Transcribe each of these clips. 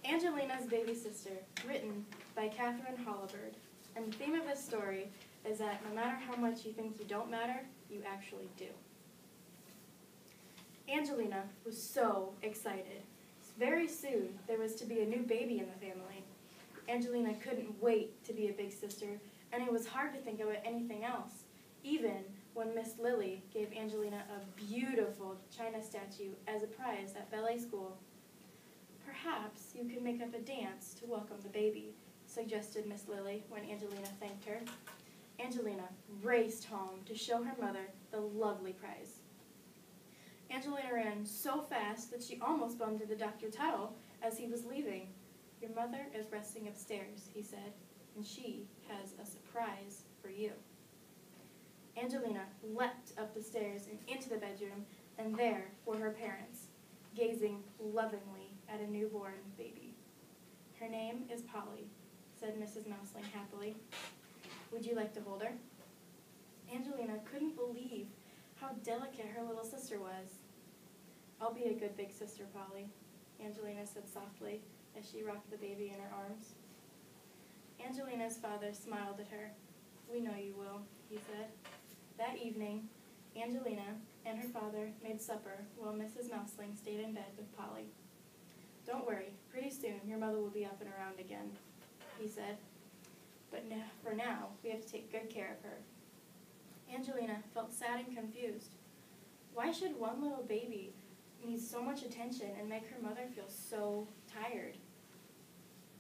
Angelina's Baby Sister, written by Catherine Hollibird. And the theme of this story is that no matter how much you think you don't matter, you actually do. Angelina was so excited. Very soon, there was to be a new baby in the family. Angelina couldn't wait to be a big sister, and it was hard to think about anything else, even when Miss Lily gave Angelina a beautiful china statue as a prize at ballet school. Perhaps you could make up a dance to welcome the baby, suggested Miss Lily when Angelina thanked her. Angelina raced home to show her mother the lovely prize. Angelina ran so fast that she almost bumped into Dr. Tuttle as he was leaving. "Your mother is resting upstairs," he said, "and she has a surprise for you." Angelina leapt up the stairs and into the bedroom, and there were her parents, gazing lovingly at a newborn baby. "Her name is Polly," said Mrs. Mouseling happily. "Would you like to hold her?" Angelina couldn't believe how delicate her little sister was. "I'll be a good big sister, Polly," Angelina said softly as she rocked the baby in her arms. Angelina's father smiled at her. "We know you will," he said. That evening, Angelina and her father made supper while Mrs. Mouseling stayed in bed with Polly. "Don't worry, pretty soon your mother will be up and around again," he said. "But for now, we have to take good care of her." Angelina felt sad and confused. Why should one little baby need so much attention and make her mother feel so tired?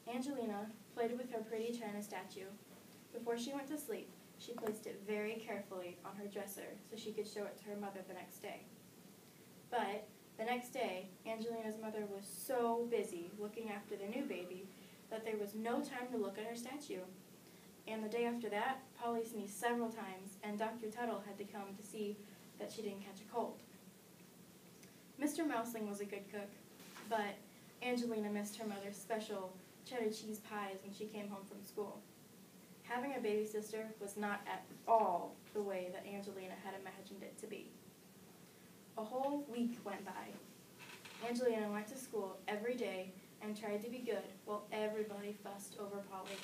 Angelina played with her pretty china statue. Before she went to sleep, she placed it very carefully on her dresser so she could show it to her mother the next day. But the next day, Angelina's mother was so busy looking after the new baby that there was no time to look at her statue. And the day after that, Polly sneezed several times, and Dr. Tuttle had to come to see that she didn't catch a cold. Mr. Mouseling was a good cook, but Angelina missed her mother's special cheddar cheese pies when she came home from school. Having a baby sister was not at all the way that Angelina had imagined it to be. A whole week went by. Angelina went to school every day and tried to be good while everybody fussed over Polly.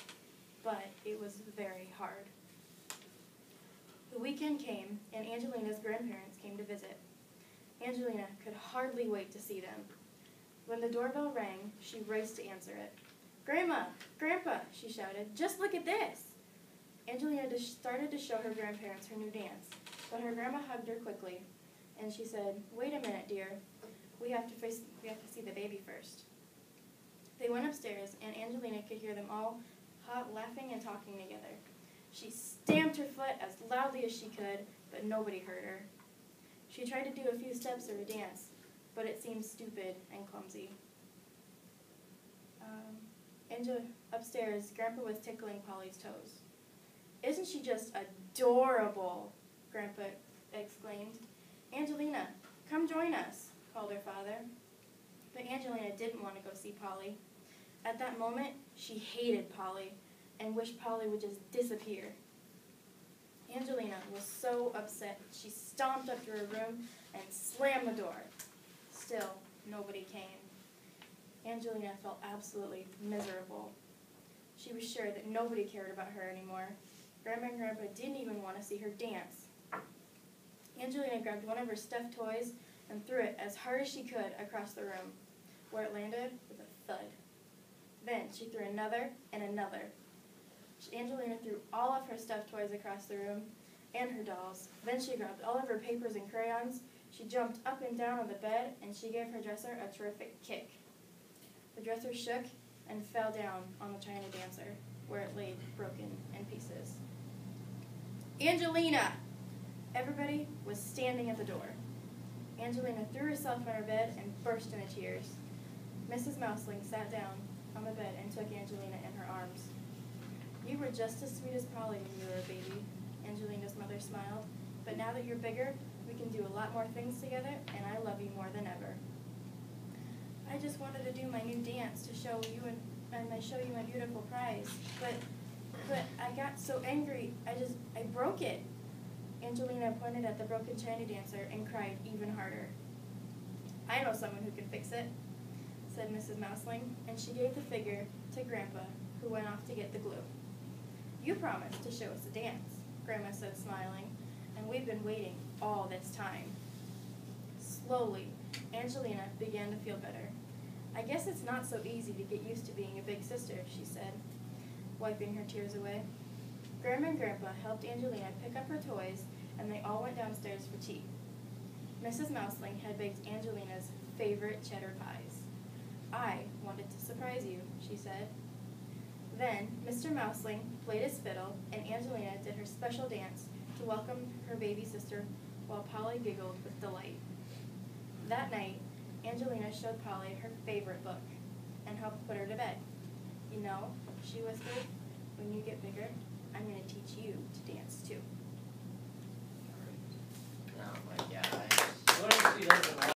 But it was very hard. The weekend came, and Angelina's grandparents came to visit. Angelina could hardly wait to see them. When the doorbell rang, she raced to answer it. "Grandma! Grandpa!" she shouted. "Just look at this!" Angelina started to show her grandparents her new dance, but her grandma hugged her quickly, and she said, "Wait a minute, dear. We have to see the baby first." They went upstairs, and Angelina could hear them all laughing and talking together. She stamped her foot as loudly as she could, but nobody heard her. She tried to do a few steps of a dance, but it seemed stupid and clumsy. Upstairs, Grandpa was tickling Polly's toes. "Isn't she just adorable?" Grandpa exclaimed. "Angelina, come join us," called her father. But Angelina didn't want to go see Polly. At that moment, she hated Polly and wished Polly would just disappear. Angelina was so upset, she stomped up to her room and slammed the door. Still, nobody came. Angelina felt absolutely miserable. She was sure that nobody cared about her anymore. Grandma and Grandpa didn't even want to see her dance. Angelina grabbed one of her stuffed toys and threw it as hard as she could across the room, where it landed with a thud. Then she threw another and another. Angelina threw all of her stuffed toys across the room and her dolls. Then she grabbed all of her papers and crayons. She jumped up and down on the bed, and she gave her dresser a terrific kick. The dresser shook and fell down on the china dancer, where it lay broken in pieces. "Angelina!" Everybody was standing at the door. Angelina threw herself on her bed and burst into tears. Mrs. Mouseling sat down on the bed and took Angelina in her arms. "You were just as sweet as Polly when you were a baby," Angelina's mother smiled. "But now that you're bigger, we can do a lot more things together, and I love you more than ever." "I just wanted to do my new dance to show you my beautiful prize, but I got so angry, I broke it." Angelina pointed at the broken china dancer and cried even harder. "I know someone who can fix it," said Mrs. Mouseling, and she gave the figure to Grandpa, who went off to get the glue. You promised to show us a dance, Grandma said, smiling, and we've been waiting all this time. Slowly, Angelina began to feel better. I guess it's not so easy to get used to being a big sister, she said, wiping her tears away. Grandma and Grandpa helped Angelina pick up her toys, and they all went downstairs for tea. Mrs. Mouseling had baked Angelina's favorite cheddar pies. I wanted to surprise you, she said. Then Mr. Mouseling played his fiddle, and Angelina did her special dance to welcome her baby sister while Polly giggled with delight. That night, Angelina showed Polly her favorite book and helped put her to bed. You know, she whispered, when you get bigger, I'm going to teach you to dance too. Oh my gosh. What if she doesn't